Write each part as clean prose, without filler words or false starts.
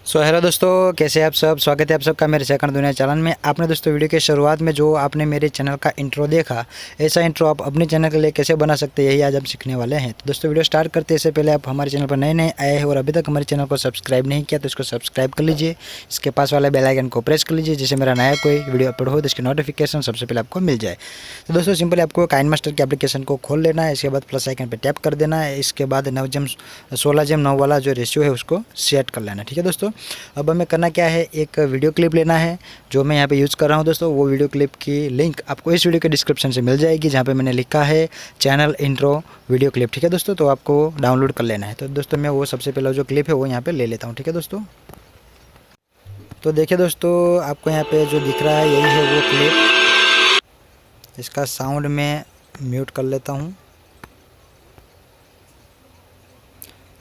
Hello दोस्तों, कैसे हैं आप सब। स्वागत है आप सबका मेरे सेकंड दुनिया चैनल में। आपने दोस्तों वीडियो के शुरुआत में जो आपने मेरे चैनल का इंट्रो देखा, ऐसा इंट्रो आप अपने चैनल के लिए कैसे बना सकते हैं, यही आज हम सीखने वाले हैं। तो दोस्तों वीडियो स्टार्ट करते हैं इससे पहले आप हमारे चैनल पर नए नए आए हैं और अभी तक हमारे चैनल को सब्सक्राइब नहीं किया तो इसको सब्सक्राइब कर लीजिए। इसके पास वाले बेल आइकन को प्रेस कर लीजिए, जिससे मेरा नया कोई वीडियो अपलोड हो तो इसकी नोटिफिकेशन सबसे पहले आपको मिल जाए। तो दोस्तों सिंपली आपको काइन मास्टर की एप्लीकेशन को खोल लेना है। इसके बाद प्लस आइकन पर टैप कर देना है। इसके बाद 9:16:9 वाला जो रेशियो है उसको सेट कर लेना है। ठीक है दोस्तों, अब हमें करना क्या है, एक वीडियो क्लिप लेना है जो मैं यहाँ पे यूज़ कर रहा हूँ। दोस्तों वो वीडियो क्लिप की लिंक आपको इस वीडियो के डिस्क्रिप्शन से मिल जाएगी, जहाँ पे मैंने लिखा है चैनल इंट्रो वीडियो क्लिप। ठीक है दोस्तों, तो आपको डाउनलोड कर लेना है। तो दोस्तों मैं वो सबसे पहला जो क्लिप है वो यहाँ पे ले लेता हूँ। ठीक है दोस्तों, तो देखिए दोस्तों, आपको यहाँ पे जो दिख रहा है यही है वो क्लिप। इसका साउंड मैं म्यूट कर लेता हूँ।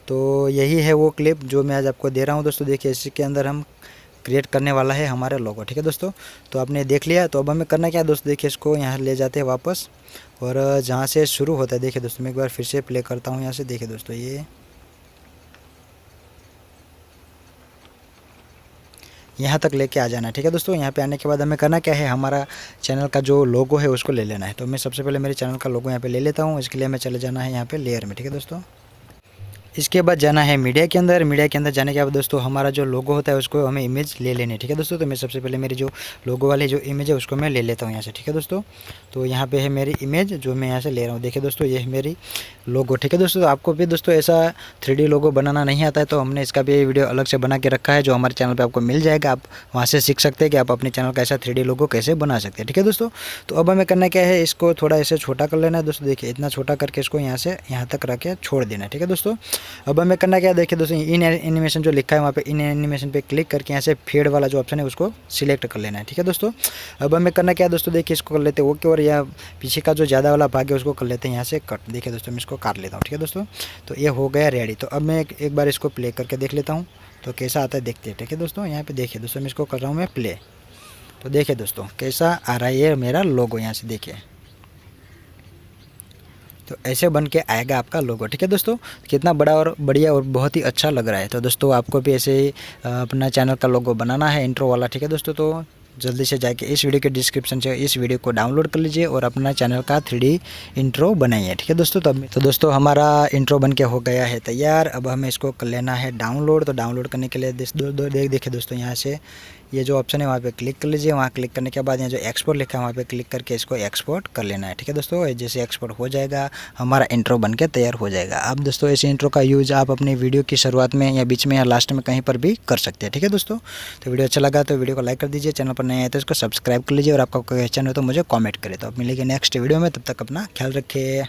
तो यही है वो क्लिप जो मैं आज आपको दे रहा हूँ। दोस्तों देखिए, इसके अंदर हम क्रिएट करने वाला है हमारे लोगो। ठीक है दोस्तों, तो आपने देख लिया। तो अब हमें करना क्या है दोस्तों, देखिए इसको यहाँ ले जाते हैं वापस, और जहाँ से शुरू होता है देखिए दोस्तों, मैं एक बार फिर से प्ले करता हूँ यहाँ से। देखिए दोस्तों, ये यहाँ तक लेके आ जाना है। ठीक है दोस्तों, यहाँ पे आने के बाद हमें करना क्या है, हमारा चैनल का जो लोगो है उसको ले लेना है। तो मैं सबसे पहले मेरे चैनल का लोगो यहाँ पे ले लेता हूँ। इसके लिए हमें चले जाना है यहाँ पे लेयर में। ठीक है दोस्तों, इसके बाद जाना है मीडिया के अंदर। मीडिया के अंदर जाने के बाद दोस्तों हमारा जो लोगो होता है उसको हमें इमेज ले लेनी है। ठीक है दोस्तों, तो मैं सबसे पहले मेरी जो लोगो वाली जो इमेज है उसको मैं ले लेता हूँ यहाँ से। ठीक है दोस्तों, तो यहाँ पे है मेरी इमेज जो मैं यहाँ से ले रहा हूँ। देखिए दोस्तों, ये है मेरी लोगो। ठीक है दोस्तों, तो आपको भी दोस्तों ऐसा 3D लोगो बनाना नहीं आता है तो हमने इसका भी वीडियो अलग से बना के रखा है, जो हमारे चैनल पर आपको मिल जाएगा। आप वहाँ से सीख सकते हैं कि आप अपने चैनल का ऐसा 3D लोगो कैसे बना सकते हैं। ठीक है दोस्तों, तो अब हमें करना क्या है, इसको थोड़ा ऐसे छोटा कर लेना है। दोस्तों देखिए, इतना छोटा करके इसको यहाँ से यहाँ तक रख के छोड़ देना है। ठीक है दोस्तों, अब हमें करना क्या, देखिए दोस्तों इन एनिमेशन जो लिखा है वहाँ पे इन एनिमेशन पे क्लिक करके यहाँ से फेड वाला जो ऑप्शन है उसको सिलेक्ट कर लेना है। ठीक है दोस्तों, अब हमें करना क्या है दोस्तों, देखिए इसको कर लेते हैं ओके, और या पीछे का जो ज़्यादा वाला भाग है उसको कर लेते हैं यहाँ से कट। देखिए दोस्तों, मैं इसको काट लेता हूँ। ठीक है दोस्तों, तो ये हो गया रेडी। तो अब मैं एक बार इसको प्ले करके देख लेता हूँ तो कैसा आता है, देखते हैं। ठीक है दोस्तों, यहाँ पे देखिए दोस्तों, मैं इसको कर रहा हूँ मैं प्ले। तो देखिए दोस्तों कैसा आ रहा है ये मेरा लोगो, यहाँ से देखिए। तो ऐसे बन के आएगा आपका लोगो। ठीक है दोस्तों, कितना बड़ा और बढ़िया और बहुत ही अच्छा लग रहा है। तो दोस्तों आपको भी ऐसे ही अपना चैनल का लोगो बनाना है इंट्रो वाला। ठीक है दोस्तों, तो जल्दी से जाके इस वीडियो के डिस्क्रिप्शन से इस वीडियो को डाउनलोड कर लीजिए और अपना चैनल का 3D इंट्रो बनाइए। ठीक है दोस्तों, तो दोस्तों हमारा इंट्रो बन के हो गया है तैयार। अब हमें इसको कर लेना है डाउनलोड। तो डाउनलोड करने के लिए देखिए दोस्तों, यहाँ से ये जो ऑप्शन है वहाँ पे क्लिक कर लीजिए। वहाँ क्लिक करने के बाद यहाँ जो एक्सपोर्ट लिखा है वहाँ पे क्लिक करके इसको एक्सपोर्ट कर लेना है। ठीक है दोस्तों, जैसे एक्सपोर्ट हो जाएगा हमारा इंट्रो बन के तैयार हो जाएगा। अब दोस्तों ऐसे इंट्रो का यूज़ आप अपनी वीडियो की शुरुआत में या बीच में या लास्ट में कहीं पर भी कर सकते हैं। ठीक है दोस्तों, तो वीडियो अच्छा लगा तो वीडियो को लाइक कर दीजिए, चैनल पर नए आए तो इसको सब्सक्राइब कर लीजिए, और आपका कोई क्वेश्चन हो तो मुझे कॉमेंट करें। तो अब मिलेंगे नेक्स्ट वीडियो में, तब तक अपना ख्याल रखिए।